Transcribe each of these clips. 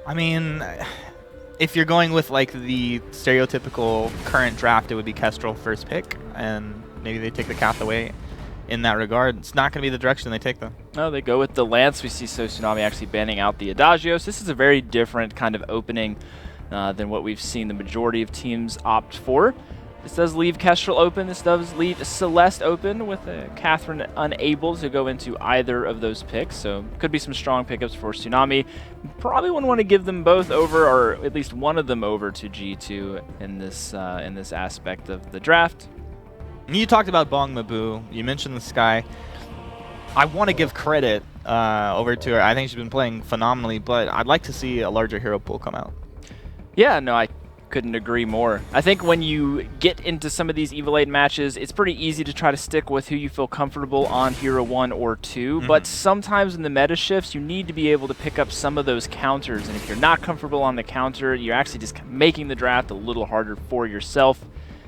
I mean, if you're going with like the stereotypical current draft, it would be Kestrel first pick, and maybe they take the Cath away in that regard. It's not going to be the direction they take, though. No, they go with the Lance. We see Tsunami actually banning out the Adagios. This is a very different kind of opening than what we've seen the majority of teams opt for. This does leave Kestrel open. This does leave Celeste open with Catherine unable to go into either of those picks. So could be some strong pickups for Tsunami. Probably wouldn't want to give them both over, or at least one of them over to G2 in this aspect of the draft. You talked about Bong Mabu. You mentioned the Sky. I want to give credit over to her. I think she's been playing phenomenally, but I'd like to see a larger hero pool come out. Yeah, no, I couldn't agree more. I think when you get into some of these Evil 8 matches, it's pretty easy to try to stick with who you feel comfortable on Hero 1 or 2, but sometimes in the meta shifts, you need to be able to pick up some of those counters, and if you're not comfortable on the counter, you're actually just making the draft a little harder for yourself.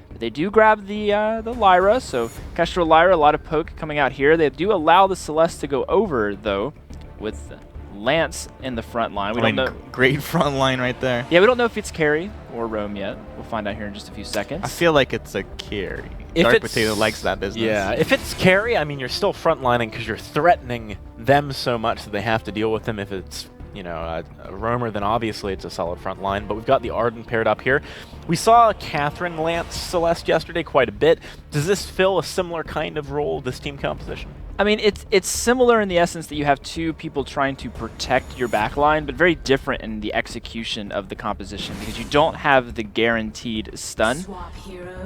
But they do grab the Lyra, so Kestrel Lyra, a lot of poke coming out here. They do allow the Celeste to go over, though, with Lance in the front line. We don't know. Great front line right there. Yeah, we don't know if it's carry or roam yet. We'll find out here in just a few seconds. I feel like it's a carry. Dark Potato likes that business. Yeah, if it's carry, I mean, you're still frontlining because you're threatening them so much that they have to deal with them. If it's, you know, a roamer, then obviously it's a solid front line. But we've got the Arden paired up here. We saw Catherine Lance Celeste yesterday quite a bit. Does this fill a similar kind of role, this team composition? I mean, it's similar in the essence that you have two people trying to protect your backline, but very different in the execution of the composition because you don't have the guaranteed stun.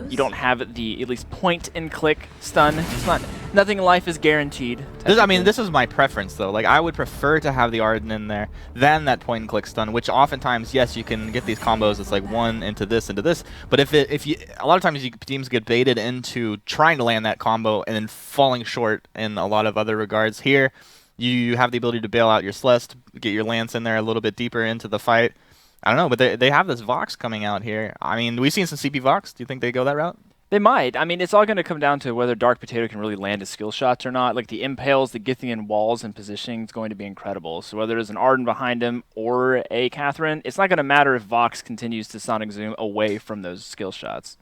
You don't have the at least point and click stun. It's not nothing in life is guaranteed. I mean, this is my preference though. Like, I would prefer to have the Arden in there than that point and click stun, which oftentimes, yes, you can get these combos. It's like one into this, but if you a lot of times teams get baited into trying to land that combo and then falling short in a lot of other regards. Here, you have the ability to bail out your Celeste, get your Lance in there a little bit deeper into the fight. I don't know, but they have this Vox coming out here. I mean, we've seen some CP Vox. Do you think they go that route? They might. I mean, it's all going to come down to whether Dark Potato can really land his skill shots or not. Like the impales, the Githian walls and positioning is going to be incredible. So whether there's an Arden behind him or a Catherine, it's not going to matter if Vox continues to Sonic Zoom away from those skill shots.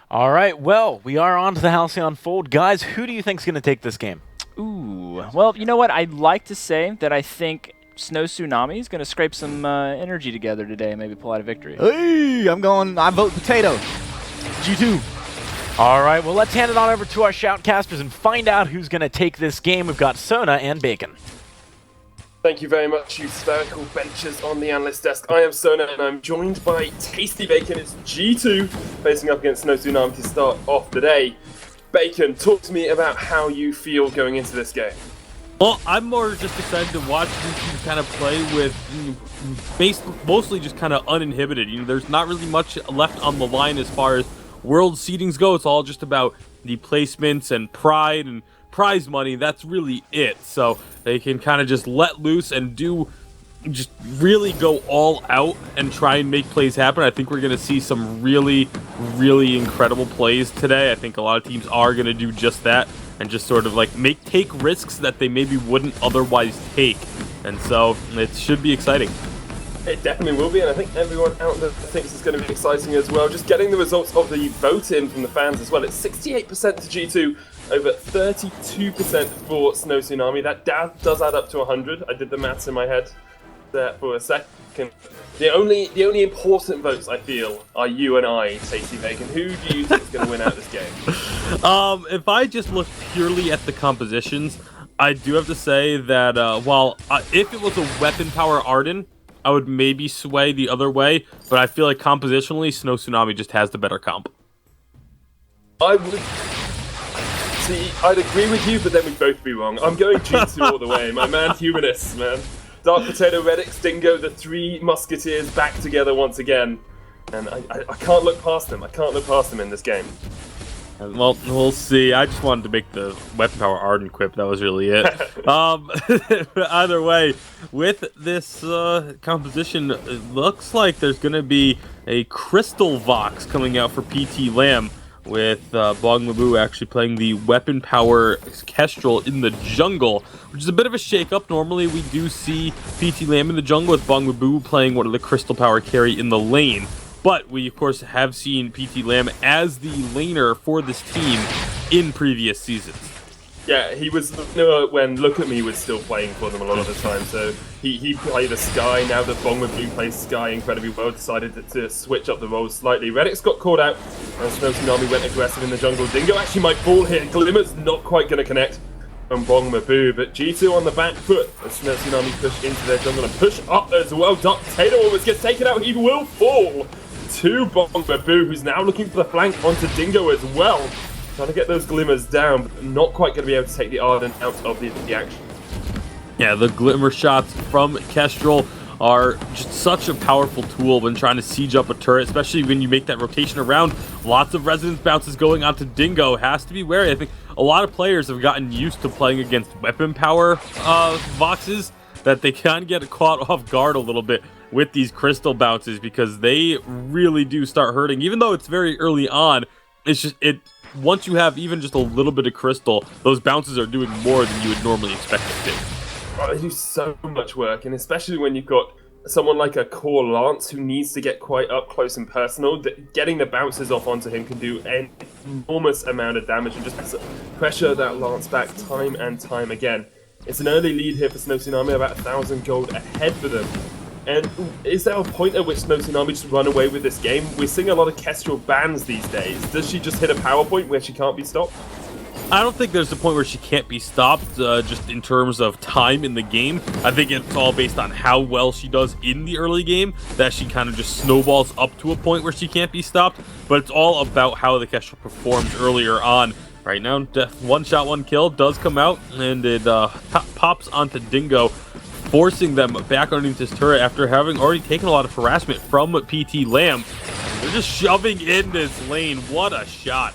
All right, well, we are on to the Halcyon Fold. Guys, who do you think is going to take this game? Ooh, well, you know what? I'd like to say that I think Snow Tsunami is going to scrape some energy together today and maybe pull out a victory. Hey, I vote Potato. G2. All right, well, let's hand it on over to our shoutcasters and find out who's going to take this game. We've got Sona and Bacon. Thank you very much, you spherical benches on the analyst desk. I am Sona, and I'm joined by Tasty Bacon. It's G2 facing up against Snow Tsunami to start off the day. Bacon, talk to me about how you feel going into this game. Well, I'm more just excited to watch these teams kind of play with mostly just kind of uninhibited. You know, there's not really much left on the line as far as world seedings go. It's all just about the placements and pride and prize money. That's really it. So they can kind of just let loose and just really go all out and try and make plays happen. I think we're going to see some really, really incredible plays today. I think a lot of teams are going to do just that and just sort of like take risks that they maybe wouldn't otherwise take. And so it should be exciting. It definitely will be, and I think everyone out there thinks it's going to be exciting as well. Just getting the results of the vote in from the fans as well. It's 68% to G2, over 32% for Snow Tsunami. That does add up to 100. I did the maths in my head there for a second. The only important votes, I feel, are you and I, Tasty Bacon. Who do you think is going to win out this game? If I just look purely at the compositions, I do have to say that if it was a weapon power Arden, I would maybe sway the other way, but I feel like compositionally, Snow Tsunami just has the better comp. I would... See, I'd agree with you, but then we'd both be wrong. I'm going G2 all the way. My man Humanist, man. Dark Potato, Redix, Dingo, the three musketeers back together once again. And I can't look past them. I can't look past them in this game. Well, we'll see. I just wanted to make the weapon power Arden quip. That was really it. Either way, with this composition, it looks like there's going to be a Crystal Vox coming out for PT Lamb. with Bong Mabu actually playing the Weapon Power Kestrel in the jungle, which is a bit of a shake-up. Normally we do see PT Lamb in the jungle with Bong Mabu playing one of the Crystal Power carry in the lane. But we, of course, have seen PT Lamb as the laner for this team in previous seasons. Yeah, he was when Look At Me was still playing for them a lot of the time, so he played a Sky. Now that Bong Mabu plays Sky incredibly well, decided to switch up the roles slightly. Redix got caught out, and Snow Tsunami went aggressive in the jungle. Dingo actually might fall here. Glimmer's not quite going to connect from Bong Mabu, but G2 on the back foot as Snow Tsunami push into their jungle and push up as well. Dark Potato almost gets taken out. He will fall to Bong Mabu, who's now looking for the flank onto Dingo as well. Trying to get those Glimmers down, but not quite going to be able to take the Ardent out of the action. Yeah, the Glimmer shots from Kestrel are just such a powerful tool when trying to siege up a turret, especially when you make that rotation around. Lots of resonance bounces going onto Dingo. Has to be wary. I think a lot of players have gotten used to playing against weapon power Voxes, that they can get caught off guard a little bit with these crystal bounces, because they really do start hurting. Even though it's very early on, it's just once you have even just a little bit of crystal, those bounces are doing more than you would normally expect them to. Oh, they do so much work, and especially when you've got someone like a core Lance who needs to get quite up close and personal, getting the bounces off onto him can do an enormous amount of damage and just pressure that Lance back time and time again. It's an early lead here for Snow Tsunami, about 1,000 gold ahead for them. And is there a point at which Snow Tsunami just run away with this game? We're seeing a lot of Kestrel bans these days. Does she just hit a power point where she can't be stopped? I don't think there's a point where she can't be stopped, just in terms of time in the game. I think it's all based on how well she does in the early game, that she kind of just snowballs up to a point where she can't be stopped. But it's all about how the Kestrel performs earlier on. Right now, one shot, one kill does come out, and it pops onto Dingo, forcing them back underneath this turret after having already taken a lot of harassment from PT Lamb. They're just shoving in this lane. What a shot.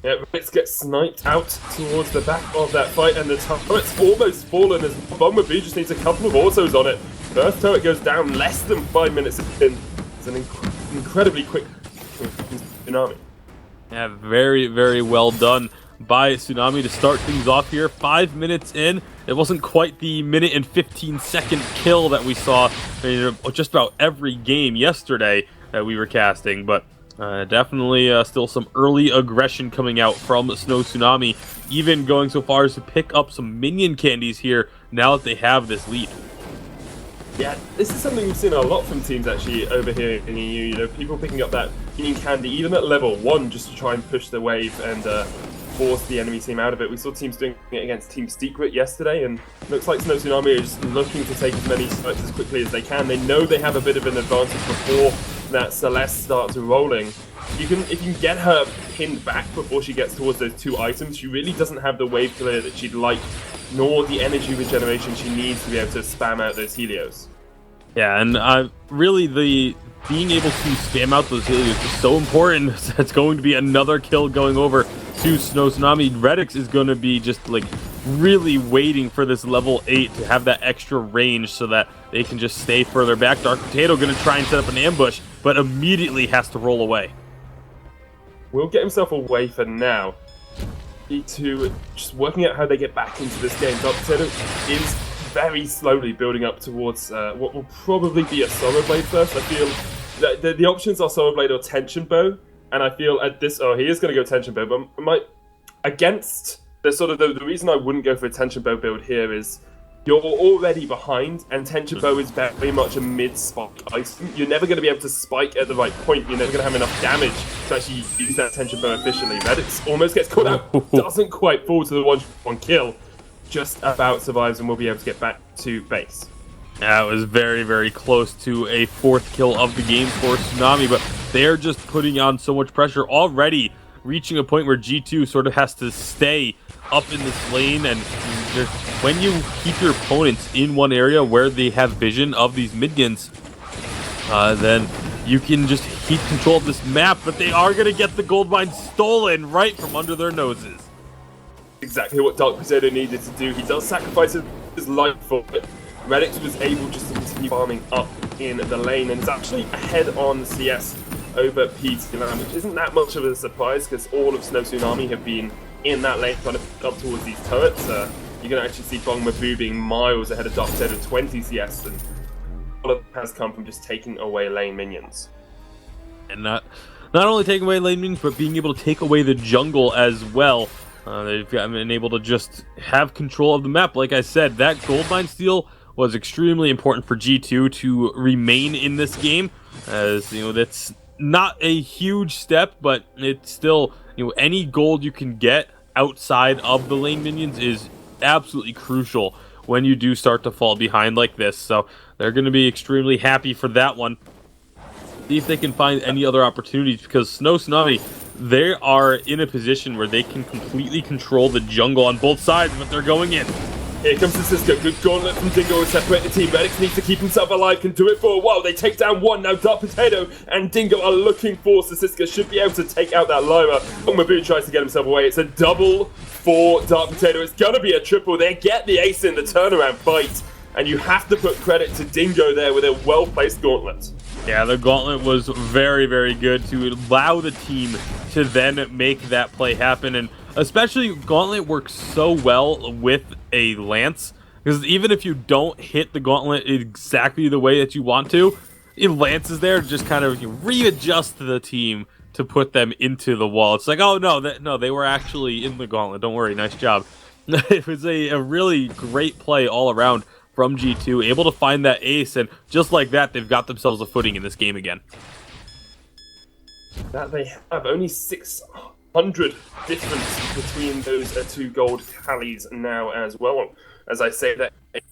Yeah, Ritz gets sniped out towards the back of that fight, and the turret's almost fallen as Bong Mabu just needs a couple of autos on it. First turret goes down less than 5 minutes in. It's an incredibly quick Tsunami. Yeah, very, very well done by Tsunami to start things off here. 5 minutes in. It wasn't quite the minute and 15-second kill that we saw in just about every game yesterday that we were casting, but definitely still some early aggression coming out from Snow Tsunami, even going so far as to pick up some minion candies here now that they have this lead. Yeah, this is something we've seen a lot from teams actually over here in EU. You know, people picking up that minion candy even at level 1 just to try and push the wave and force the enemy team out of it. We saw teams doing it against Team Secret yesterday, and looks like Snow Tsunami is looking to take as many strikes as quickly as they can. They know they have a bit of an advantage before that Celeste starts rolling. If you can get her pinned back before she gets towards those 2 items, she really doesn't have the wave clear that she'd like, nor the energy regeneration she needs to be able to spam out those Helios. Yeah, and really being able to spam out those Helios is so important. That's going to be another kill going over to Snow Tsunami. Redix is going to be just like really waiting for this level 8 to have that extra range so that they can just stay further back. Dark Potato going to try and set up an ambush, but immediately has to roll away. Will get himself away for now. E2 just working out how they get back into this game. Dark Potato is very slowly building up towards what will probably be a Sorrow Blade first. I feel that the options are Sorrow Blade or Tension Bow, and I feel at this, he is going to go Tension Bow, but against the sort of the reason I wouldn't go for a Tension Bow build here is you're already behind, and Tension Bow is very much a mid-spike item. You're never going to be able to spike at the right point. You're never going to have enough damage to actually use that Tension Bow efficiently. Redix almost gets caught out, doesn't quite fall to the one kill, just about survives and will be able to get back to base. Yeah, it was very, very close to a 4th kill of the game for Tsunami, but they're just putting on so much pressure already, reaching a point where G2 sort of has to stay up in this lane, and when you keep your opponents in one area where they have vision of these minions, then you can just keep control of this map, but they are going to get the gold mine stolen right from under their noses. Exactly what Dark Potato needed to do. He does sacrifice his life for it. Redix was able just to continue farming up in the lane and is actually ahead on CS over PT Lamb, which isn't that much of a surprise because all of Snow Tsunami have been in that lane trying to pick up towards these turrets. You're going to actually see Bong Mabu being miles ahead of Dark Potato 20 CS, and all of it has come from just taking away lane minions. And not only taking away lane minions, but being able to take away the jungle as well. They've been able to just have control of the map. Like I said, that goldmine steal was extremely important for G2 to remain in this game, as you know that's not a huge step, but it's still, you know, any gold you can get outside of the lane minions is absolutely crucial when you do start to fall behind like this. So they're going to be extremely happy for that one. See if they can find any other opportunities, because Snow Tsunami, they are in a position where they can completely control the jungle on both sides, but they're going in. Here comes the Cisco. Good gauntlet from Dingo to separate the team. Redix needs to keep himself alive, can do it for a while. They take down one. Now Dark Potato and Dingo are looking for Cisco. Should be able to take out that Lyra. Mabu tries to get himself away. It's a double for Dark Potato. It's going to be a triple. They get the ace in the turnaround fight. And you have to put credit to Dingo there with a well-placed gauntlet. Yeah, the gauntlet was very, very good to allow the team to then make that play happen. And especially Gauntlet works so well with a Lance, because even if you don't hit the Gauntlet exactly the way that you want to, Lance is there to just kind of readjust the team to put them into the wall. It's like, oh no, they were actually in the Gauntlet. Don't worry, nice job. It was a really great play all around from G2, able to find that ace, and just like that, they've got themselves a footing in this game again. That they have only 600 difference between those two gold tallies now as well. As I say, that it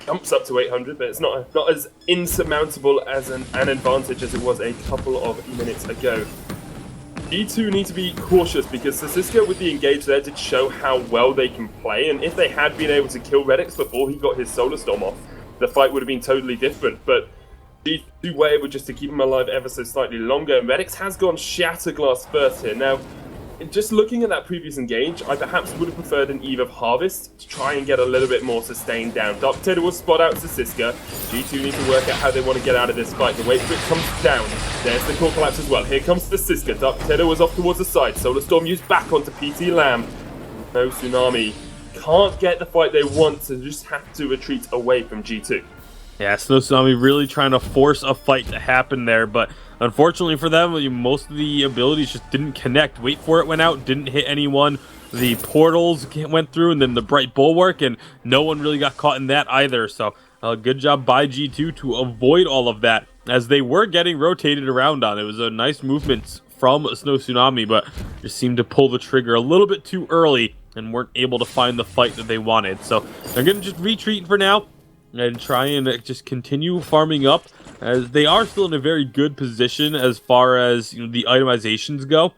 jumps up to 800, but it's not as insurmountable as an advantage as it was a couple of minutes ago. G2 need to be cautious because Cisco with the engage there did show how well they can play, and if they had been able to kill Redix before he got his Solar Storm off, the fight would have been totally different. But G2 were able just to keep him alive ever so slightly longer. Redix has gone Shatterglass first here. Now, just looking at that previous engage, I perhaps would have preferred an Eve of Harvest to try and get a little bit more sustained down. Dark Potato will spot out to Cisco. G2 need to work out how they want to get out of this fight. The wait for it comes down. There's the core collapse as well. Here comes the Cisco. Dark Potato was off towards the side. Solar Storm used back onto PT Lamb. No Tsunami. Can't get the fight they want, so just have to retreat away from G2. Yeah, Snow Tsunami really trying to force a fight to happen there, but unfortunately for them, most of the abilities just didn't connect. Wait for it went out, didn't hit anyone. The portals went through, and then the Bright Bulwark, and no one really got caught in that either. So, good job by G2 to avoid all of that, as they were getting rotated around on. It was a nice movement from Snow Tsunami, but just seemed to pull the trigger a little bit too early and weren't able to find the fight that they wanted. So, they're going to just retreat for now and try and just continue farming up, as they are still in a very good position as far as the itemizations go.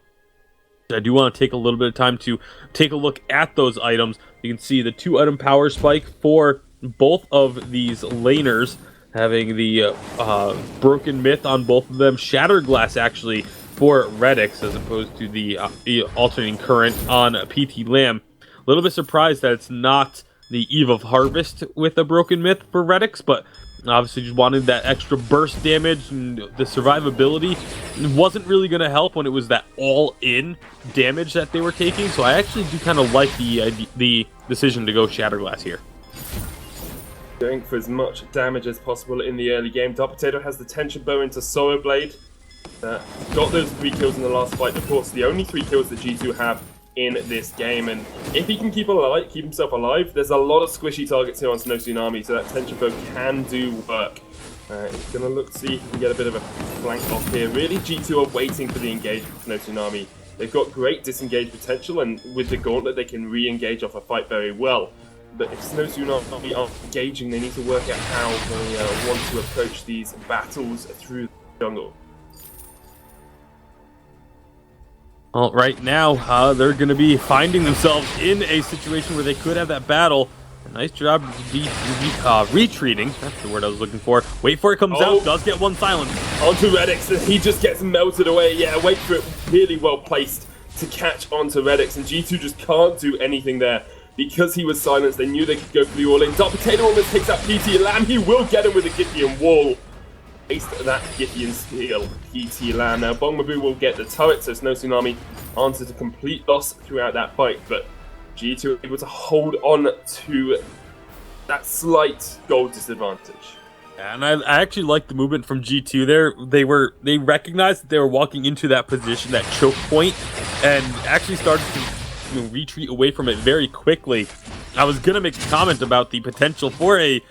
I do want to take a little bit of time to take a look at those items. You can see the 2-item power spike for both of these laners, having the Broken Myth on both of them, Shattered Glass actually for Redix, as opposed to the Alternating Current on PT Lamb. A little bit surprised that it's not the Eve of Harvest with a Broken Myth for Redix, but obviously just wanted that extra burst damage, and the survivability wasn't really going to help when it was that all-in damage that they were taking. So I actually do kind of like the decision to go Shatterglass here. Going for as much damage as possible in the early game. Dark Potato has the Tension Bow into Sorrow Blade. Got those 3 kills in the last fight. Of course, the only 3 kills that G2 have in this game, and if he can keep himself alive, there's a lot of squishy targets here on Snow Tsunami, so that Tension Bow can do work. He's going to look to see if he can get a bit of a flank off here. Really, G2 are waiting for the engage with Snow Tsunami. They've got great disengage potential, and with the gauntlet they can re-engage off a fight very well. But if Snow Tsunami are engaging, they need to work out how they want to approach these battles through the jungle. Well, right now, they're going to be finding themselves in a situation where they could have that battle. Nice job retreating. That's the word I was looking for. Wait for it comes out. Does get one silent. Onto Redix. He just gets melted away. Yeah, wait for it. Really well placed to catch onto Redix. And G2 just can't do anything there. Because he was silenced, they knew they could go for the all-in. Dark Potato almost takes out PT Lamb. He will get him with a Gideon Wall. Waste that Githyan steal, PT Lamb. Now Bongmabu will get the turret, so Snow Tsunami answers a complete loss throughout that fight, but G2 able to hold on to that slight goal disadvantage. And I actually like the movement from G2 there. They recognized that they were walking into that position, that choke point, and actually started to retreat away from it very quickly. I was gonna make a comment about the potential for a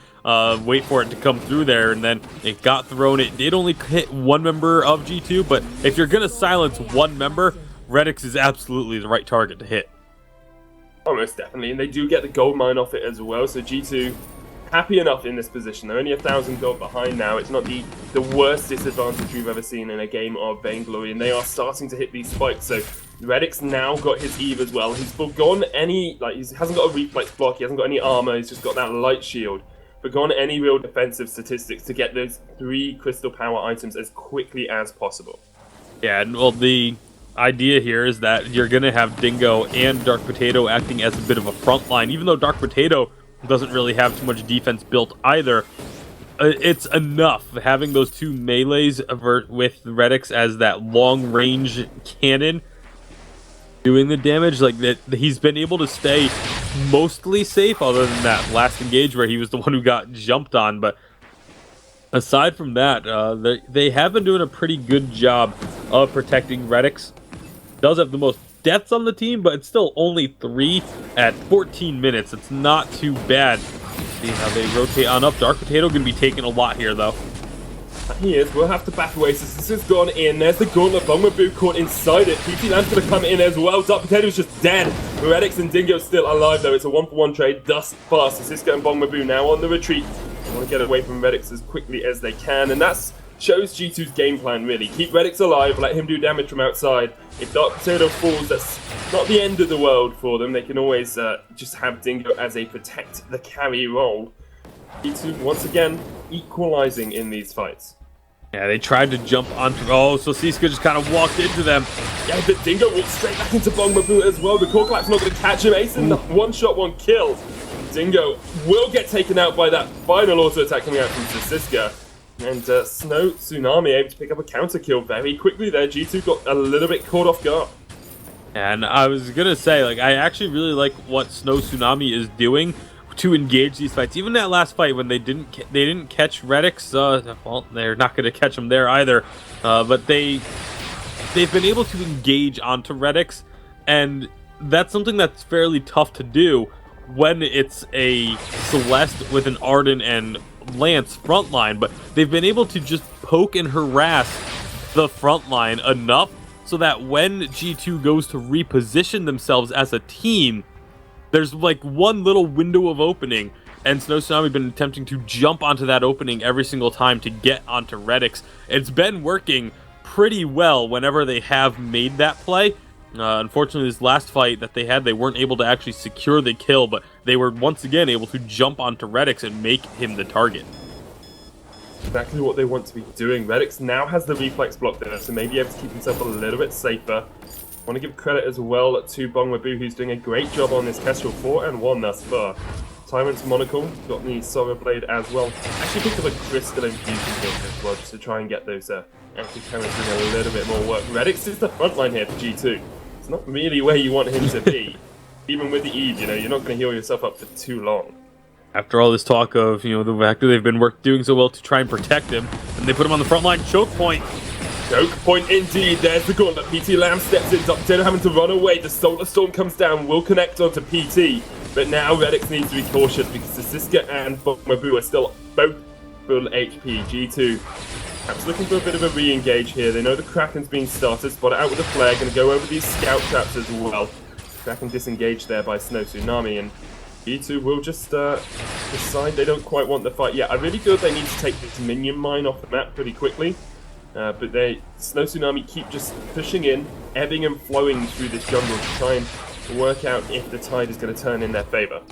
wait for it to come through there, and then it got thrown. It did only hit one member of G2, but if you're gonna silence one member, Redix is absolutely the right target to hit. Almost definitely, and they do get the gold mine off it as well, so G2 happy enough in this position. They're only 1,000 gold behind now. It's not the worst disadvantage we've ever seen in a game of Vainglory, and they are starting to hit these spikes. So Redix now got his Eve as well. He's forgone any, he hasn't got a reflex block, he hasn't got any armor, he's just got that light shield. Forgone any real defensive statistics to get those 3 crystal power items as quickly as possible. Yeah, well, the idea here is that you're going to have Dingo and Dark Potato acting as a bit of a front line, even though Dark Potato doesn't really have too much defense built either. It's enough having those 2 melees with Redix as that long range cannon doing the damage. Like that, he's been able to stay mostly safe, other than that last engage where he was the one who got jumped on. But aside from that, they have been doing a pretty good job of protecting Redix. Does have the most deaths on the team, but it's still only 3 at 14 minutes. It's not too bad. See how they rotate on up. Dark Potato going to be taking a lot here, though. He is. We'll have to back away. So this has gone in. There's the gauntlet. Bongmabu caught inside it. PT Lamb's going to come in as well. Dark Potato's just dead. Redix and Dingo still alive, though. It's a 1-for-1 trade thus far. So Cisco and Bongmabu now on the retreat. They want to get away from Redix as quickly as they can. And that's shows G2's game plan, really. Keep Redix alive, let him do damage from outside. If Dark Potato falls, that's not the end of the world for them. They can always just have Dingo as a protect the carry role. G2, once again, equalizing in these fights. Yeah, they tried to jump onto... Oh, so Siska just kind of walked into them. Yeah, but Dingo walked straight back into Bongmabu as well. The core collapse not going to catch him. Ace in the one-shot, one kill. Dingo will get taken out by that final auto attack coming out from Siska. And Snow Tsunami able to pick up a counter kill very quickly there. G2 got a little bit caught off guard. And I was gonna say, I actually really like what Snow Tsunami is doing to engage these fights. Even that last fight when they didn't catch Redix, well, they're not gonna catch him there either. But they've been able to engage onto Redix, and that's something that's fairly tough to do when it's a Celeste with an Arden and Lance frontline, but they've been able to just poke and harass the frontline enough so that when G2 goes to reposition themselves as a team, there's like one little window of opening, and Snow Tsunami have been attempting to jump onto that opening every single time to get onto Redix. It's been working pretty well whenever they have made that play. Unfortunately, this last fight that they had, they weren't able to actually secure the kill, but they were once again able to jump onto Redix and make him the target. Exactly what they want to be doing. Redix now has the reflex block there, so maybe able to keep himself a little bit safer. I want to give credit as well to Bongmabu, who's doing a great job on this Kestrel 4-1 thus far. Tyrant's Monocle got the Sora Blade as well. Actually picked up a Crystal Infusion here as well, just to try and get those anti-cannons doing a little bit more work. Redix is the front line here for G2. It's not really where you want him to be. Even with the Eve, you're not going to heal yourself up for too long. After all this talk of, the fact that they've been doing so well to try and protect him, and they put him on the front line choke point. Choke point indeed. There's the gauntlet. PT Lamb steps in. Dark Potato having to run away. The Solar Storm comes down, will connect onto PT. But now Redix needs to be cautious because the Siska and Bongmabu are still both full HP. G2 perhaps looking for a bit of a re-engage here. They know the Kraken's being started. Spot it out with a flare. Going to go over these scout traps as well. Kraken disengaged there by Snow Tsunami, and G2 will just decide they don't quite want the fight yet. I really feel they need to take this minion mine off the map pretty quickly. But Snow Tsunami keep just pushing in, ebbing and flowing through this jungle to try and work out if the tide is going to turn in their favor.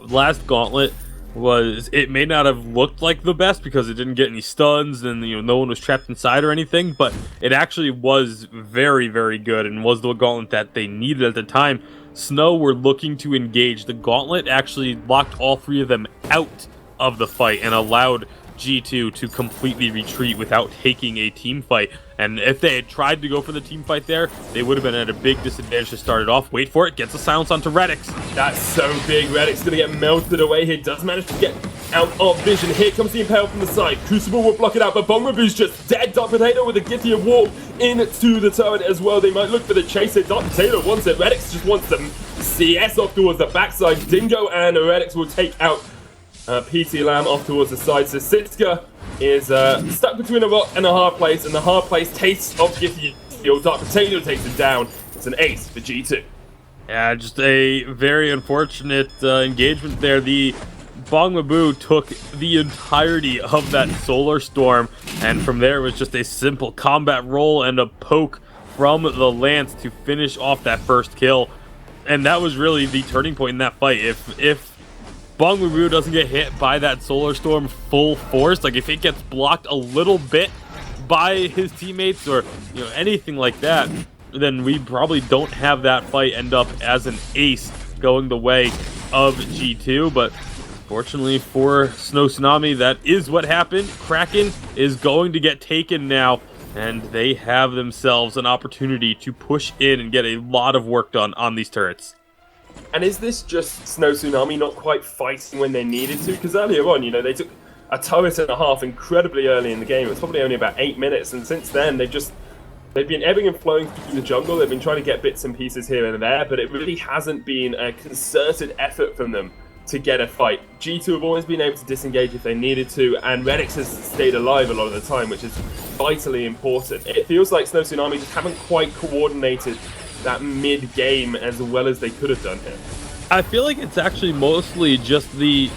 Last gauntlet it may not have looked like the best because it didn't get any stuns and no one was trapped inside or anything, but it actually was very, very good and was the gauntlet that they needed at the time. Snow were looking to engage. The gauntlet actually locked all 3 of them out of the fight and allowed G2 to completely retreat without taking a team fight. And if they had tried to go for the team fight there, they would have been at a big disadvantage to start it off. Wait for it, gets a silence onto Redix. That's so big. Redix going to get melted away here. Does manage to get out of vision. Here comes the Impale from the side. Crucible will block it out, but Bongmabu's just dead. Dark Potato with a Githia warp into the turret as well. They might look for the chase here. Dark Potato wants it. Redix just wants them. CS off towards the backside. Dingo and Redix will take out PT Lamb off towards the side. So Siska is stuck between a rock and a hard place, and the hard place tastes of Githia. Dark Potato takes it down. It's an ace for G2. Yeah, just a very unfortunate engagement there. The Bongmabu took the entirety of that Solar Storm, and from there it was just a simple combat roll and a poke from the Lance to finish off that first kill. And that was really the turning point in that fight. If Bongmabu doesn't get hit by that Solar Storm full force, like if it gets blocked a little bit by his teammates or anything like that, then we probably don't have that fight end up as an ace going the way of G2. But fortunately for Snow Tsunami, that is what happened. Kraken is going to get taken now, and they have themselves an opportunity to push in and get a lot of work done on these turrets. And is this just Snow Tsunami not quite fighting when they needed to? Because earlier on, they took a turret and a half incredibly early in the game. It was probably only about 8 minutes, and since then they've been ebbing and flowing through the jungle. They've been trying to get bits and pieces here and there, but it really hasn't been a concerted effort from them to get a fight. G2 have always been able to disengage if they needed to, and Redix has stayed alive a lot of the time, which is vitally important. It feels like Snow Tsunami just haven't quite coordinated that mid-game as well as they could have done here. I feel like it's actually mostly just the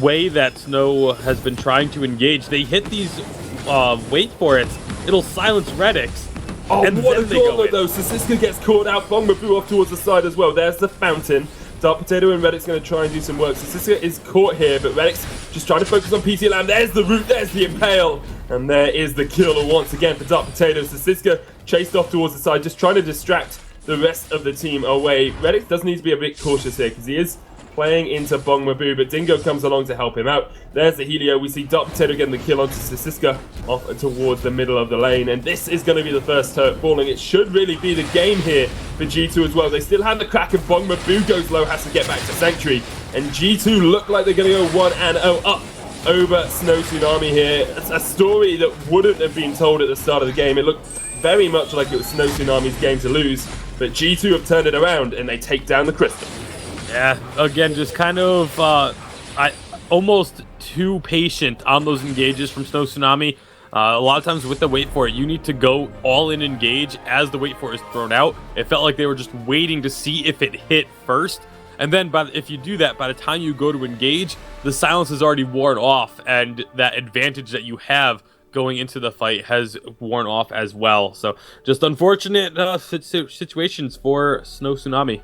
way that Snow has been trying to engage. They hit these, wait for it, it'll silence Redix. Oh, and what a then they go gauntlet in. though. Siska gets caught out, Bongmabu off towards the side as well. There's the fountain. Dark Potato and Redix going to try and do some work. So Siska is caught here, but Redix just trying to focus on PT Lamb. There's the root, there's the Impale. And there is the kill once again for Dark Potato. So Siska chased off towards the side, just trying to distract the rest of the team away. Redix does need to be a bit cautious here, because he is playing into Bongmabu, but Dingo comes along to help him out. There's the Helio. We see Dark Potato getting the kill onto Siska off towards the middle of the lane, and this is going to be the first turret falling. It should really be the game here for G2 as well. They still have the crack, and Bongmabu goes low, has to get back to Sanctuary, and G2 look like they're going to go 1-0 up over Snow Tsunami here. It's a story that wouldn't have been told at the start of the game. It looked very much like it was Snow Tsunami's game to lose, but G2 have turned it around, and they take down the Crystal. Yeah, again, just kind of almost too patient on those engages from Snow Tsunami. A lot of times with the wait for it, you need to go all in engage as the wait for it is thrown out. It felt like they were just waiting to see if it hit first. And then if you do that, by the time you go to engage, the silence is already worn off, and that advantage that you have going into the fight has worn off as well. So just unfortunate situations for Snow Tsunami.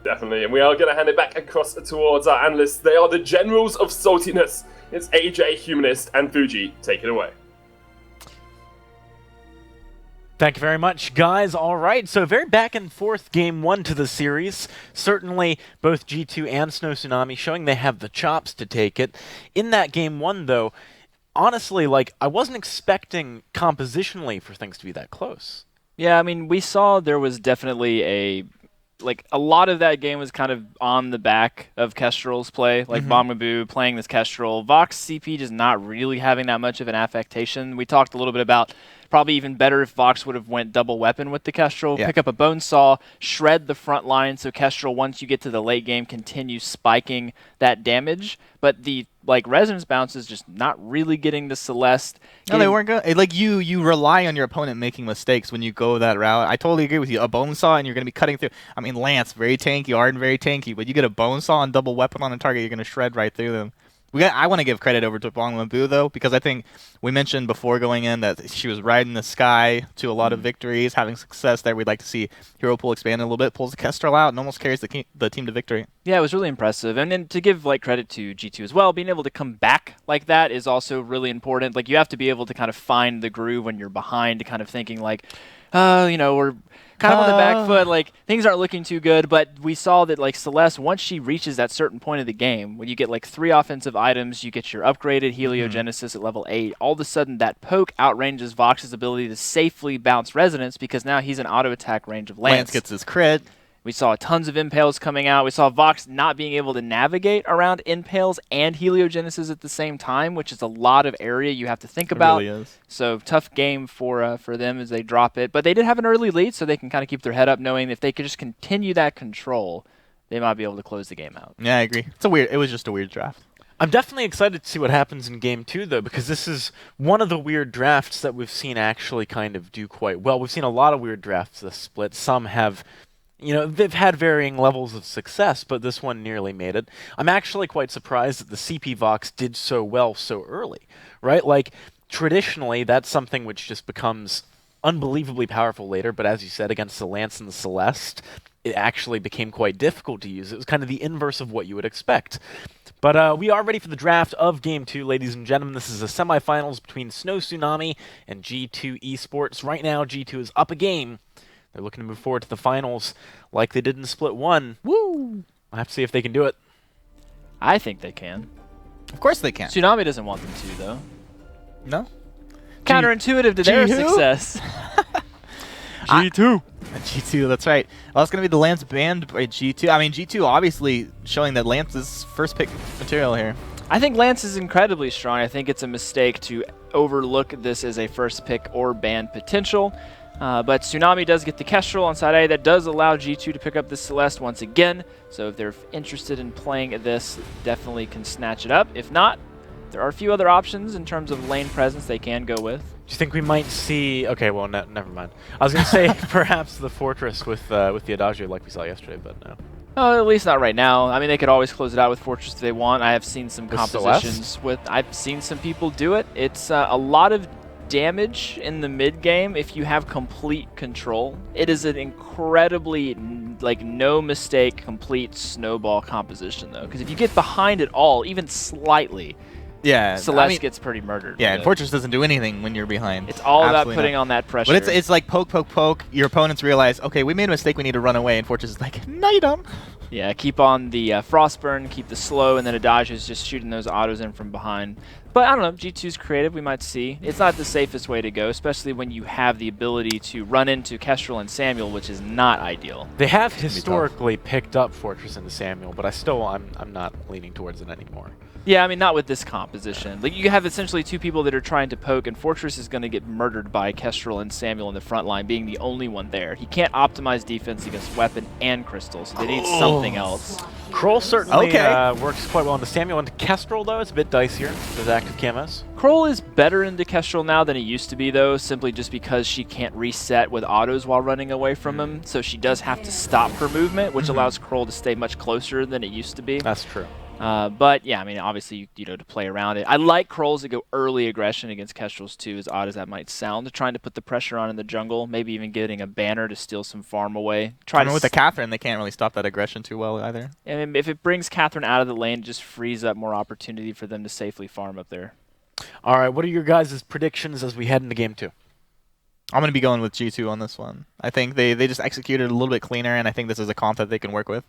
Definitely, and we are going to hand it back across towards our analysts. They are the generals of saltiness. It's AJ, Humanist, and Fuji. Take it away. Thank you very much, guys. All right, so very back and forth game one to the series. Certainly, both G2 and Snow Tsunami showing they have the chops to take it. In that game one, though, honestly, I wasn't expecting compositionally for things to be that close. Yeah, I mean, we saw there was definitely a lot of that game was kind of on the back of Kestrel's play, Bongmabu playing this Kestrel. Vox CP just not really having that much of an affectation. We talked a little bit about probably even better if Vox would have went double weapon with the Kestrel, pick up a Bone Saw, shred the front line so Kestrel, once you get to the late game, continues spiking that damage. But the resonance bounce is just not really getting the Celeste. No, they weren't good. You rely on your opponent making mistakes when you go that route. I totally agree with you. A Bone Saw and you're going to be cutting through. I mean, Lance, very tanky, Arden, very tanky, but you get a Bone Saw and double weapon on a target, you're going to shred right through them. I want to give credit over to Bongmabu, though, because I think we mentioned before going in that she was riding the sky to a lot of victories, having success there. We'd like to see Hero Pool expand a little bit, pulls the Kestrel out, and almost carries the team to victory. Yeah, it was really impressive. And then to give credit to G2 as well, being able to come back like that is also really important. You have to be able to kind of find the groove when you're behind, to kind of thinking you know, we're kind of on the back foot, like things aren't looking too good, but we saw that like Celeste, once she reaches that certain point of the game, when you get like 3 offensive items, you get your upgraded Heliogenesis at level 8, all of a sudden that poke outranges Vox's ability to safely bounce Resonance because now he's an auto attack range of Lance. Lance gets his crit. We saw tons of Impales coming out. We saw Vox not being able to navigate around Impales and Heliogenesis at the same time, which is a lot of area you have to think about. It really is. So tough game for them as they drop it. But they did have an early lead, so they can kind of keep their head up, knowing if they could just continue that control, they might be able to close the game out. Yeah, I agree. It was just a weird draft. I'm definitely excited to see what happens in Game 2, though, because this is one of the weird drafts that we've seen actually kind of do quite well. We've seen a lot of weird drafts this split. Some have... You know, they've had varying levels of success, but this one nearly made it. I'm actually quite surprised that the CP Vox did so well so early, right? Like, traditionally, that's something which just becomes unbelievably powerful later, but as you said, against the Lance and the Celeste, it actually became quite difficult to use. It was kind of the inverse of what you would expect. But we are ready for the draft of Game 2, ladies and gentlemen. This is the semifinals between Snow Tsunami and G2 Esports. Right now, G2 is up a game. They're looking to move forward to the finals like they did in Split 1. Woo! We'll have to see if they can do it. I think they can. Of course they can. Tsunami doesn't want them to, though. No? Counterintuitive to their G2? success. G2. G2, that's right. Well, it's going to be the Lance banned by G2. I mean, G2 obviously showing that Lance is first pick material here. I think Lance is incredibly strong. I think it's a mistake to overlook this as a first pick or ban potential. But Tsunami does get the Kestrel on side A. That does allow G2 to pick up the Celeste once again. So if they're interested in playing this, definitely can snatch it up. If not, there are a few other options in terms of lane presence they can go with. Do you think we might see... Okay, well, never mind. I was going to say perhaps the Fortress with the Adagio like we saw yesterday, but no. Oh, at least not right now. I mean, they could always close it out with Fortress if they want. I have seen some compositions with... I've seen some people do it. It's a lot of damage in the mid game if you have complete control. It is an incredibly, like, no mistake, complete snowball composition, though. Because if you get behind it all, even slightly... Yeah, Celeste gets pretty murdered. Yeah, and Fortress doesn't do anything when you're behind. It's all about putting on that pressure. But it's like poke, poke, poke. Your opponents realize, okay, we made a mistake, we need to run away, and Fortress is like, no, you don't. Yeah, keep on the Frostburn, keep the slow, and then Adagio is just shooting those autos in from behind. But I don't know, G2's creative, we might see. It's not the safest way to go, especially when you have the ability to run into Kestrel and Samuel, which is not ideal. They have historically picked up Fortress into Samuel, but I'm not leaning towards it anymore. Yeah, I mean, not with this composition. Like, you have essentially two people that are trying to poke, and Fortress is going to get murdered by Kestrel and Samuel in the front line, being the only one there. He can't optimize defense against Weapon and Crystal, so they need something else. Kroll certainly works quite well into Samuel. Into Kestrel, though, it's a bit dicier with active camos. Kroll is better into Kestrel now than he used to be, though, simply just because she can't reset with autos while running away from him, so she does have to stop her movement, which allows Kroll to stay much closer than it used to be. That's true. But yeah, I mean, obviously, you know, to play around it. I like Kroll's to go early aggression against Kestrel's too, as odd as that might sound, trying to put the pressure on in the jungle, maybe even getting a banner to steal some farm away. With the Catherine, they can't really stop that aggression too well either. And if it brings Catherine out of the lane, it just frees up more opportunity for them to safely farm up there. All right, what are your guys' predictions as we head into Game 2? I'm going to be going with G2 on this one. I think they just executed a little bit cleaner, and I think this is a comp that they can work with.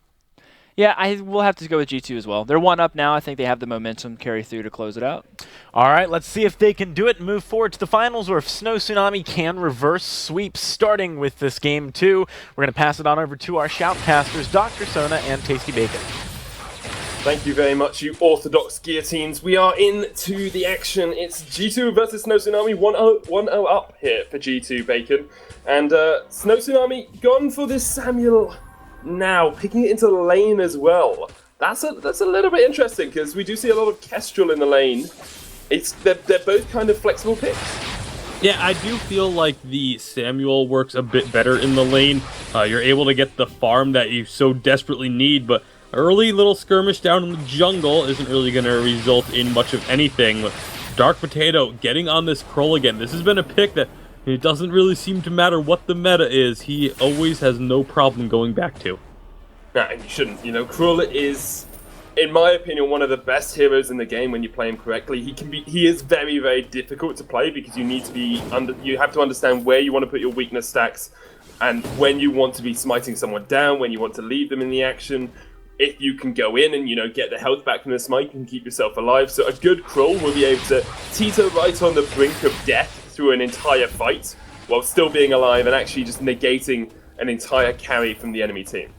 Yeah, I will have to go with G2 as well. They're one up now. I think they have the momentum carry through to close it out. All right, let's see if they can do it and move forward to the finals, or if Snow Tsunami can reverse sweep, starting with this Game 2. We're going to pass it on over to our shoutcasters, Dr. Sona and Tasty Bacon. Thank you very much, you orthodox guillotines. We are into the action. It's G2 versus Snow Tsunami, 1-0 up here for G2 Bacon. And Snow Tsunami gone for this Samuel now, picking it into the lane as well. That's a little bit interesting, because we do see a lot of Kestrel in the lane. They're both kind of flexible picks. Yeah, I do feel like the Samuel works a bit better in the lane. You're able to get the farm that you so desperately need, but early little skirmish down in the jungle isn't really going to result in much of anything. Dark Potato getting on this Kroll again. This has been a pick that it doesn't really seem to matter what the meta is. He always has no problem going back to. Nah, and you shouldn't. You know, Kroll is in my opinion, one of the best heroes in the game when you play him correctly. He is very, very difficult to play because you have to understand where you want to put your weakness stacks and when you want to be smiting someone down, when you want to leave them in the action. If you can go in and, get the health back from the smite, you can keep yourself alive. So a good Krull will be able to teeter right on the brink of death through an entire fight while still being alive and actually just negating an entire carry from the enemy team.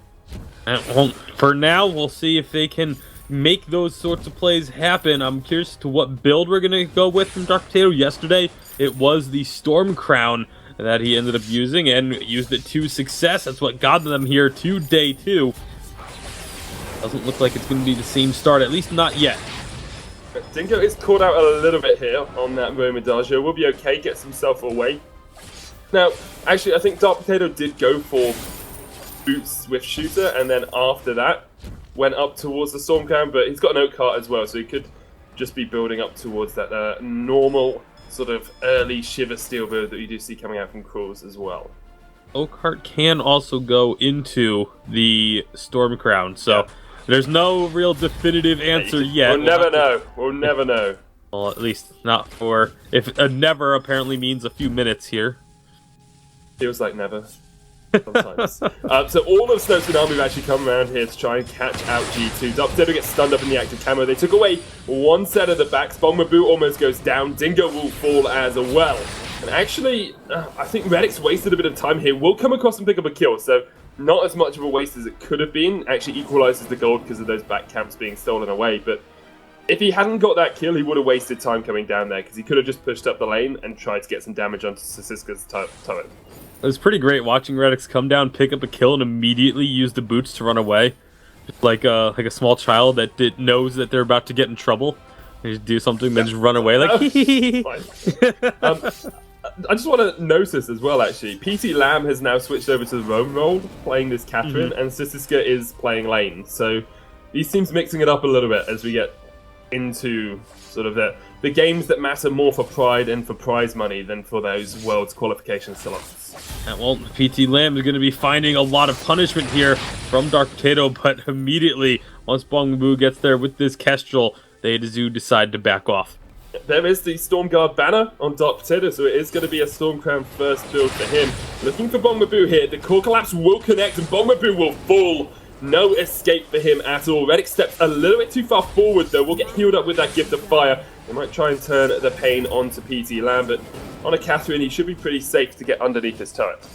Well, for now, we'll see if they can make those sorts of plays happen. I'm curious to what build we're going to go with from Dark Potato. Yesterday, it was the Storm Crown that he ended up using and used it to success. That's what got them here to day 2. Doesn't look like it's going to be the same start, at least not yet. Dingo is caught out a little bit here on that Romodagio. Will be okay, gets himself away. Now, actually, I think Dark Potato did go for Boots Swift Shooter, and then after that, went up towards the Storm Crown, but he's got an Oak Cart as well, so he could just be building up towards that normal sort of early Shiver Steel build that you do see coming out from Krulls as well. Oak Heart can also go into the Storm Crown, so there's no real definitive answer yet. We'll never know. We'll never know. Well, at least not for... If never apparently means a few minutes here. Feels like never. Sometimes. So all of Snow Tsunami have actually come around here to try and catch out G2. Dark Potato gets stunned up in the active camo. They took away one set of the backs. Bongmabu almost goes down. Dingo will fall as well. And actually, I think Redix wasted a bit of time here. Will come across and pick up a kill, so not as much of a waste as it could have been. Actually equalizes the gold because of those back camps being stolen away. But if he hadn't got that kill, he would have wasted time coming down there because he could have just pushed up the lane and tried to get some damage onto Sisiska's turret. It was pretty great watching Redix come down, pick up a kill, and immediately use the boots to run away. Just like a small child that knows that they're about to get in trouble. They just do something, then just run away like I just want to notice as well, actually, PT Lamb has now switched over to the roam role, playing this Catherine, and Sisiska is playing lane. So these teams mixing it up a little bit as we get into sort of the games that matter more for pride and for prize money than for those Worlds qualification slots. Well, PT Lamb is going to be finding a lot of punishment here from Dark Potato, but immediately, once Bongbu gets there with this Kestrel, they do decide to back off. There is the Stormguard banner on Dark Potato, so it is going to be a Storm Crown first build for him. Looking for Bongmabu here. The core collapse will connect and Bongmabu will fall. No escape for him at all. Reddick steps a little bit too far forward though. Will get healed up with that Gift of Fire. They might try and turn the pain onto PT Lamb, but on a Catherine he should be pretty safe to get underneath his turret.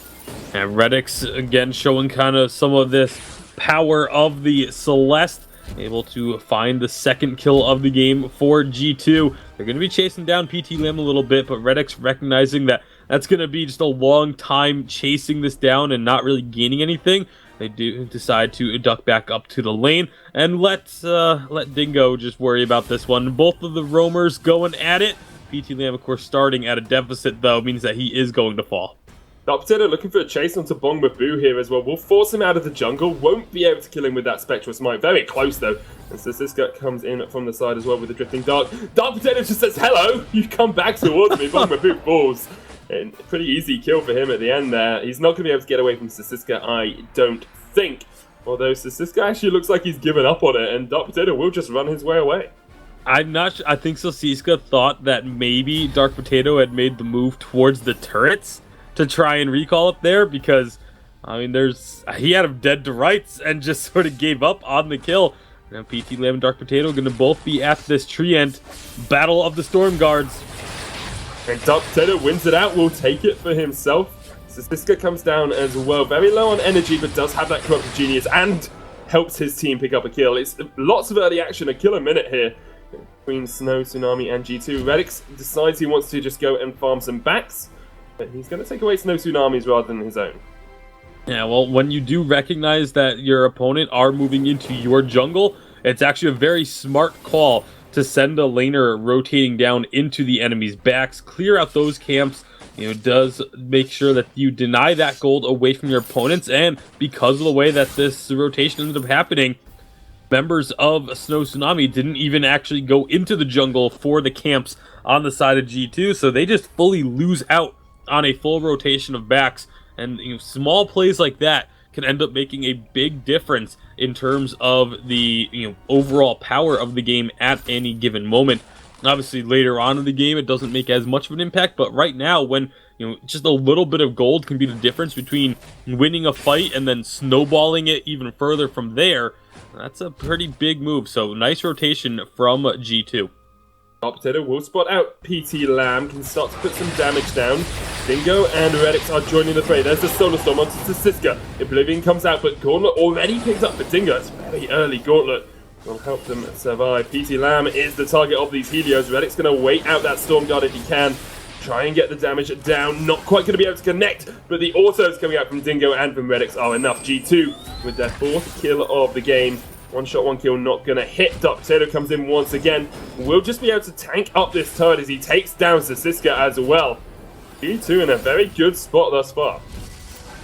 And Reddick's again showing kind of some of this power of the Celeste. Able to find the second kill of the game for G2. They're going to be chasing down PT Lamb a little bit, but Reddick's recognizing that that's going to be just a long time chasing this down and not really gaining anything. They do decide to duck back up to the lane and let Dingo just worry about this one. Both of the roamers going at it. PT Lamb, of course, starting at a deficit, though, means that he is going to fall. Dark Potato looking for a chase onto Bongmabu here as well. Will force him out of the jungle. Won't be able to kill him with that Spectral Smite. Very close though. And so Siska comes in from the side as well with the Drifting Dark. Dark Potato just says, hello! You come back towards me. Bongmabu falls. And pretty easy kill for him at the end there. He's not going to be able to get away from Sisiska, I don't think. Although Sisiska actually looks like he's given up on it. And Dark Potato will just run his way away. I'm not sure. I think Sisiska thought that maybe Dark Potato had made the move towards the turrets to try and recall up there, because I mean he had him dead to rights and just sort of gave up on the kill. Now PT Lamb and Dark Potato going to both be at this tree end battle of the Storm Guards. And Dark Potato wins it out, will take it for himself. Sisiska comes down as well, very low on energy, but does have that Corrupted Genius and helps his team pick up a kill. It's lots of early action, a kill a minute here between Snow, Tsunami and G2. Redix decides he wants to just go and farm some backs. But he's going to take away Snow Tsunamis rather than his own. Yeah, well, when you do recognize that your opponent are moving into your jungle, it's actually a very smart call to send a laner rotating down into the enemy's backs, clear out those camps. Does make sure that you deny that gold away from your opponents, and because of the way that this rotation ended up happening, members of Snow Tsunami didn't even actually go into the jungle for the camps on the side of G2, so they just fully lose out on a full rotation of backs. And small plays like that can end up making a big difference in terms of the overall power of the game at any given moment. Obviously, later on in the game, it doesn't make as much of an impact, but right now, when just a little bit of gold can be the difference between winning a fight and then snowballing it even further from there, that's a pretty big move. So nice rotation from G2. Potato will spot out PT Lamb, can start to put some damage down. Dingo and Redix are joining the fray. There's the Solar Storm onto Siska. Oblivion comes out, but Gauntlet already picked up for Dingo. It's very early. Gauntlet will help them survive. PT Lamb is the target of these Helios. Redix going to wait out that Storm Guard if he can. Try and get the damage down. Not quite going to be able to connect, but the autos coming out from Dingo and from Redix are enough. G2 with their 4th kill of the game. One shot, one kill, not going to hit. Dark Potato comes in once again. Will just be able to tank up this turret as he takes down Siska as well. G2 in a very good spot thus far.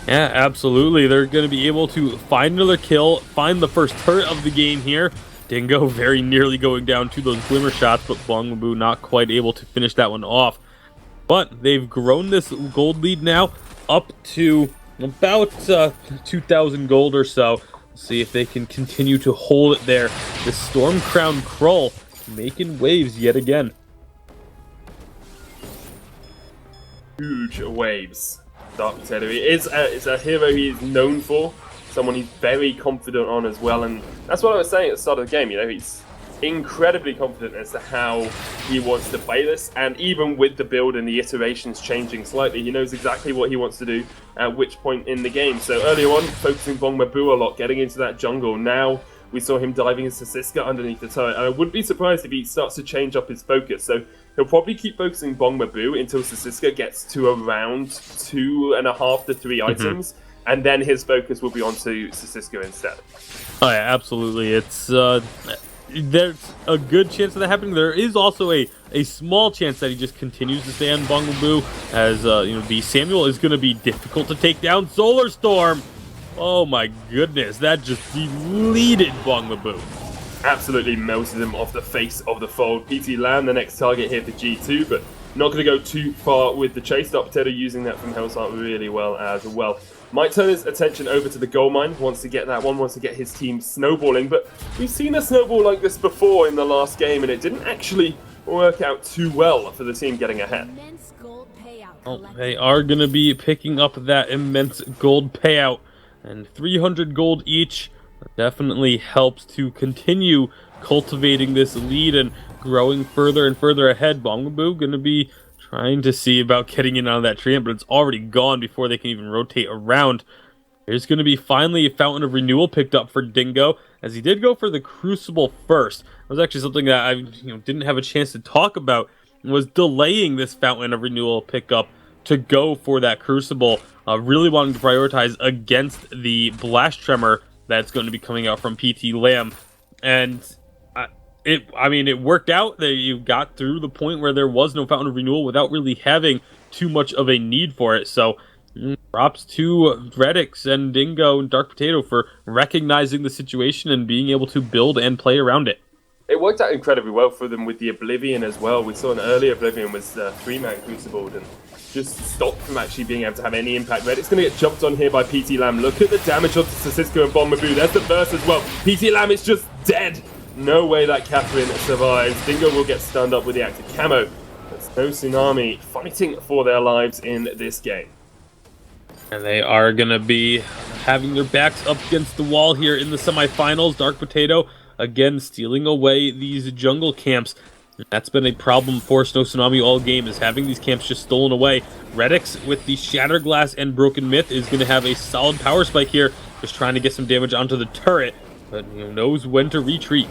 Yeah, absolutely. They're going to be able to find another kill, find the first turret of the game here. Dingo very nearly going down to those glimmer shots, but Bongaboo not quite able to finish that one off. But they've grown this gold lead now up to about 2,000 gold or so. See if they can continue to hold it there. The Storm Crown Krull making waves yet again. Huge waves. Dark Potato is a hero he is known for. Someone he's very confident on as well, and that's what I was saying at the start of the game. He's incredibly confident as to how he wants to play this, and even with the build and the iterations changing slightly, he knows exactly what he wants to do at which point in the game. So earlier on, focusing Bongaboo a lot, getting into that jungle. Now we saw him diving into Siska underneath the turret, and I wouldn't be surprised if he starts to change up his focus. So he'll probably keep focusing Bongaboo until Siska gets to around 2.5 to 3 items, and then his focus will be onto Siska instead. Oh yeah, absolutely. It's there's a good chance of that happening. There is also a small chance that he just continues to stay on Bongaboo, as the Samuel is going to be difficult to take down. Solar Storm! Oh my goodness, that just deleted Bongaboo. Absolutely melted him off the face of the fold. PT Lamb, the next target here for G2, but not going to go too far with the chase. Dark Potato using that from Hellsart really well as well. Might turn his attention over to the gold mine, wants to get that one, wants to get his team snowballing, but we've seen a snowball like this before in the last game, and it didn't actually work out too well for the team getting ahead. Well, they are going to be picking up that immense gold payout, and 300 gold each definitely helps to continue cultivating this lead and growing further and further ahead. Bongaboo going to be trying to see about getting in on that treant, but it's already gone before they can even rotate around. There's going to be finally a Fountain of Renewal picked up for Dingo, as he did go for the Crucible first. It was actually something that I didn't have a chance to talk about, was delaying this Fountain of Renewal pickup to go for that Crucible, really wanting to prioritize against the Blast Tremor that's going to be coming out from PT Lamb. And it worked out that you got through the point where there was no Fountain of Renewal without really having too much of a need for it. So props to Redix and Dingo and Dark Potato for recognizing the situation and being able to build and play around it. It worked out incredibly well for them with the Oblivion as well. We saw an early Oblivion was 3-man Crucible and just stopped from actually being able to have any impact. Redix going to get jumped on here by PT Lamb. Look at the damage onto Cisco and Bongaboo. There's the burst as well. PT Lamb is just dead. No way that Catherine survives. Dingo will get stunned up with the active camo. There's no Tsunami fighting for their lives in this game. And they are going to be having their backs up against the wall here in the semifinals. Dark Potato, again, stealing away these jungle camps. That's been a problem for Snow Tsunami all game, is having these camps just stolen away. Redix with the Shatter Glass and Broken Myth is going to have a solid power spike here, just trying to get some damage onto the turret, but knows when to retreat.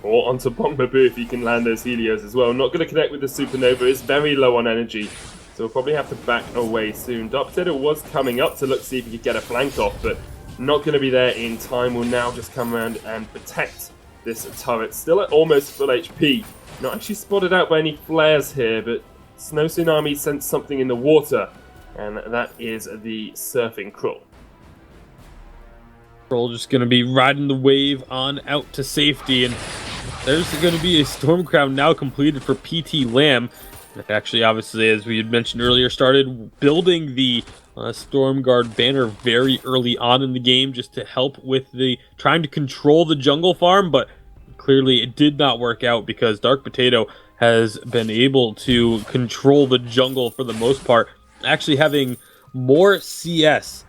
Or onto Bongaboo if he can land those Helios as well. Not going to connect with the Supernova, it's very low on energy, so we'll probably have to back away soon. Dark Potato was coming up to look to see if he could get a flank off, but not going to be there in time. Will now just come around and protect this turret. Still at almost full HP. Not actually spotted out by any flares here, but Snow Tsunami sensed something in the water, and that is the Surfing Krull. Krull just going to be riding the wave on out to safety, and there's going to be a Storm Crown now completed for PT Lamb. Actually, obviously, as we had mentioned earlier, started building the Stormguard banner very early on in the game just to help with the trying to control the jungle farm, but clearly it did not work out because Dark Potato has been able to control the jungle for the most part, actually having more CS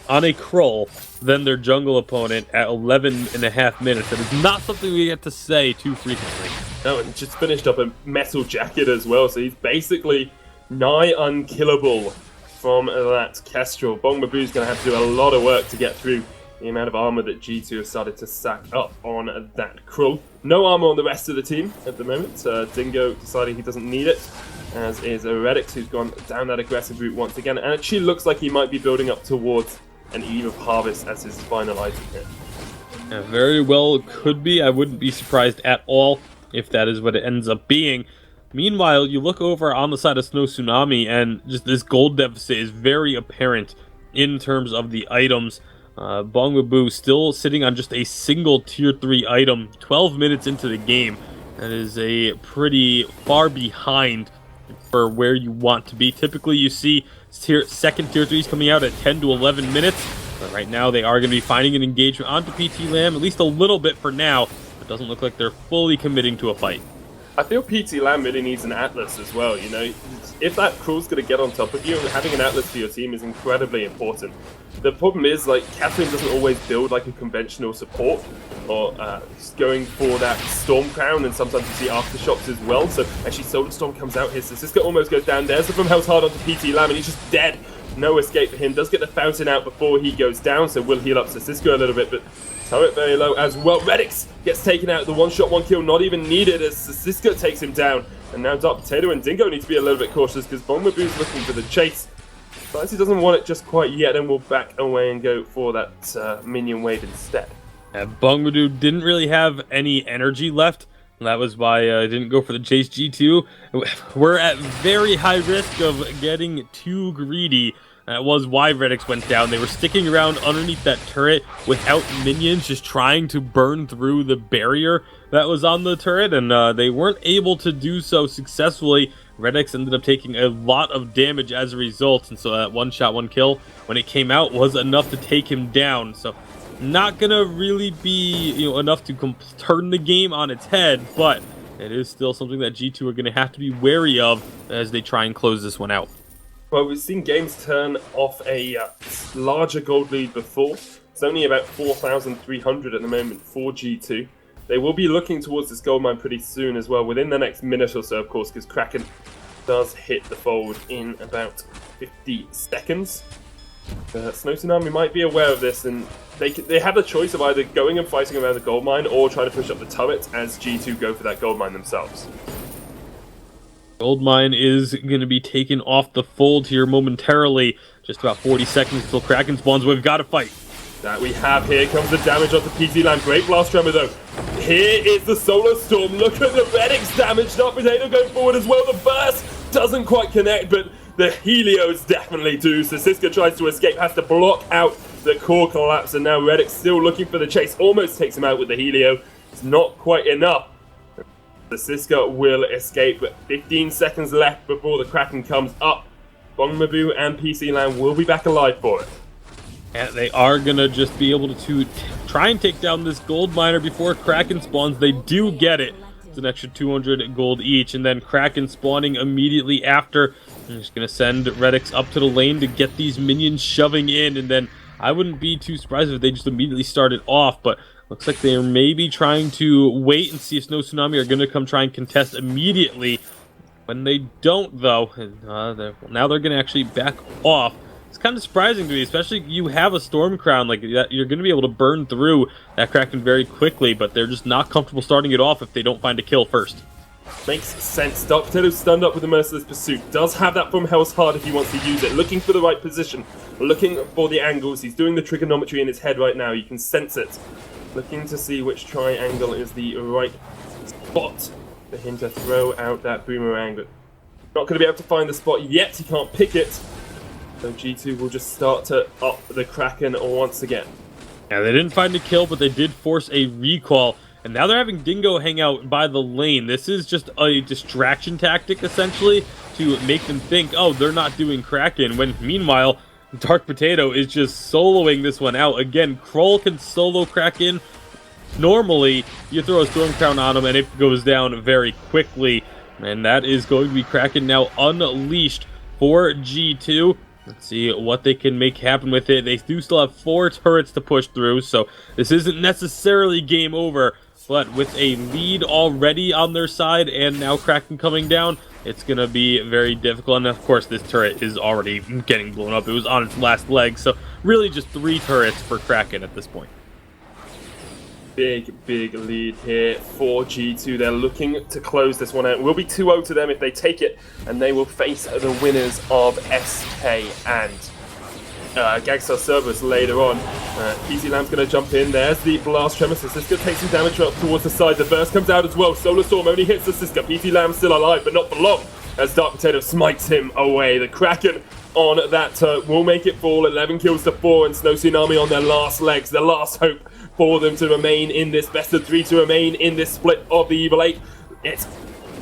on a Krull than their jungle opponent at 11.5 minutes. That is not something we get to say too frequently. No, and just finished up a metal jacket as well, so he's basically nigh unkillable from that Kestrel. Bongbaboo's going to have to do a lot of work to get through the amount of armor that G2 has started to stack up on that Krull. No armor on the rest of the team at the moment. Dingo deciding he doesn't need it, as is Redix, who's gone down that aggressive route once again, and it actually looks like he might be building up towards an Eve of Harvest as his final item here. Yeah, very well could be. I wouldn't be surprised at all if that is what it ends up being. Meanwhile, you look over on the side of Snow Tsunami, and just this gold deficit is very apparent in terms of the items. Bongbaboo still sitting on just a single tier 3 item 12 minutes into the game. That is a pretty far behind for where you want to be. Typically you see second tier 3s coming out at 10 to 11 minutes, but right now they are going to be finding an engagement onto PT Lamb, at least a little bit for now. It doesn't look like they're fully committing to a fight. I feel PT Lamb really needs an Atlas as well, you know. If that Krull's going to get on top of you, having an Atlas for your team is incredibly important. The problem is, like, Catherine doesn't always build like a conventional support, or just going for that Storm Crown, and sometimes you see Aftershocks as well. So actually Solar Storm comes out here, so Cisco almost goes down. There's the from Hell's hard onto PT Lamb, and he's just dead. No escape for him. Does get the Fountain out before he goes down, so will heal up Cisco a little bit, but turret very low as well. Redix gets taken out. The one-shot, one-kill not even needed as Cisco takes him down. And now Dark Potato and Dingo need to be a little bit cautious because Bongbaboo's looking for the chase. But he doesn't want it just quite yet, and will back away and go for that minion wave instead. Bongbaboo didn't really have any energy left. That was why I didn't go for the chase. G2, we're at very high risk of getting too greedy. That was why Redix went down. They were sticking around underneath that turret without minions, just trying to burn through the barrier that was on the turret, and they weren't able to do so successfully. Redix ended up taking a lot of damage as a result, and so that one shot, one kill, when it came out, was enough to take him down. So not gonna really be enough to turn the game on its head, but it is still something that G2 are gonna have to be wary of as they try and close this one out. Well, we've seen games turn off a larger gold lead before. It's only about 4,300 at the moment for G2. They will be looking towards this gold mine pretty soon as well, within the next minute or so, of course, because Kraken does hit the fold in about 50 seconds. Snow Tsunami might be aware of this, and they have the choice of either going and fighting around the gold mine or trying to push up the turret as G2 go for that gold mine themselves. Gold mine is going to be taken off the fold here momentarily. Just about 40 seconds until Kraken spawns. We've got to fight. That we have here comes the damage onto PT Lamb. Great blast tremor though. Here is the Solar Storm. Look at the Redix damage. Dark Potato going forward as well. The burst doesn't quite connect, but the Helios definitely do. So Cisco tries to escape, has to block out the core collapse, and now Redix still looking for the chase. Almost takes him out with the Helio. It's not quite enough. The Cisco will escape, but 15 seconds left before the Kraken comes up. Bongbaboo and PC Lamb will be back alive for it. And they are going to just be able to try and take down this gold miner before Kraken spawns. They do get it. It's an extra 200 gold each, and then Kraken spawning immediately after. I'm just going to send Redix up to the lane to get these minions shoving in, and then I wouldn't be too surprised if they just immediately started off, but looks like they're maybe trying to wait and see if Snow Tsunami are going to come try and contest immediately. When they don't, though, now they're going to actually back off. It's kind of surprising to me, especially you have a Storm Crown like that. You're going to be able to burn through that Kraken very quickly, but they're just not comfortable starting it off if they don't find a kill first. Makes sense. Dark Potato stunned up with the Merciless Pursuit. Does have that from Hell's Heart if he wants to use it. Looking for the right position. Looking for the angles. He's doing the trigonometry in his head right now. You can sense it. Looking to see which triangle is the right spot for him to throw out that boomerang. But not going to be able to find the spot yet. He can't pick it. So G2 will just start to up the Kraken once again. Yeah, they didn't find a kill, but they did force a recall. And now they're having Dingo hang out by the lane. This is just a distraction tactic, essentially, to make them think, oh, they're not doing Kraken, when meanwhile, Dark Potato is just soloing this one out. Again, Krull can solo Kraken. Normally, you throw a Storm Crown on him and it goes down very quickly. And that is going to be Kraken now unleashed for G2. Let's see what they can make happen with it. They do still have 4 turrets to push through, so this isn't necessarily game over. But with a lead already on their side and now Kraken coming down, it's going to be very difficult. And of course, this turret is already getting blown up. It was on its last leg, so really just 3 turrets for Kraken at this point. Big lead here for G2. They're looking to close this one out. It will be 2-0 to them if they take it, and they will face the winners of SK and Gagstar Cerberus later on. PC Lamb's going to jump in. There's the blast tremor. So Siska takes some damage up towards the side. The burst comes out as well. Solar Storm only hits the Siska. PC Lamb's still alive, but not for long, as Dark Potato smites him away. The Kraken on that turret will make it fall. 11 kills to 4, and Snow Tsunami on their last legs. Their last hope for them to remain in this best of 3, to remain in this split of the Evil 8. It's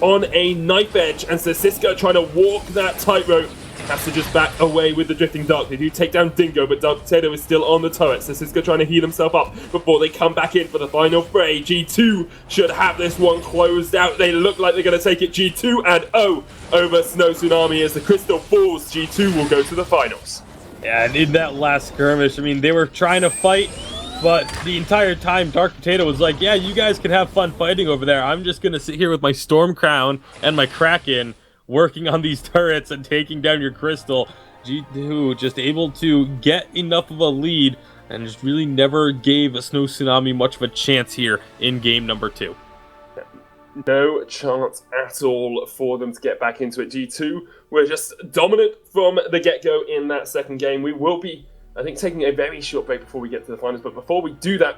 on a knife edge, and so Siska trying to walk that tightrope. Has to just back away with the Drifting Dark. They do take down Dingo, but Dark Potato is still on the turret, so Siska trying to heal himself up before they come back in for the final fray. G2 should have this one closed out. They look like they're going to take it G2 and 0 over Snow Tsunami. As the crystal falls, G2 will go to the finals. Yeah, and in that last skirmish, I mean, they were trying to fight, but the entire time Dark Potato was like, yeah, you guys can have fun fighting over there. I'm just going to sit here with my Storm Crown and my Kraken, working on these turrets and taking down your crystal. G2 just able to get enough of a lead and just really never gave Snow Tsunami much of a chance here in game number 2. No chance at all for them to get back into it. G2 were just dominant from the get-go in that second game. We will be, I think, taking a very short break before we get to the finals, but before we do that,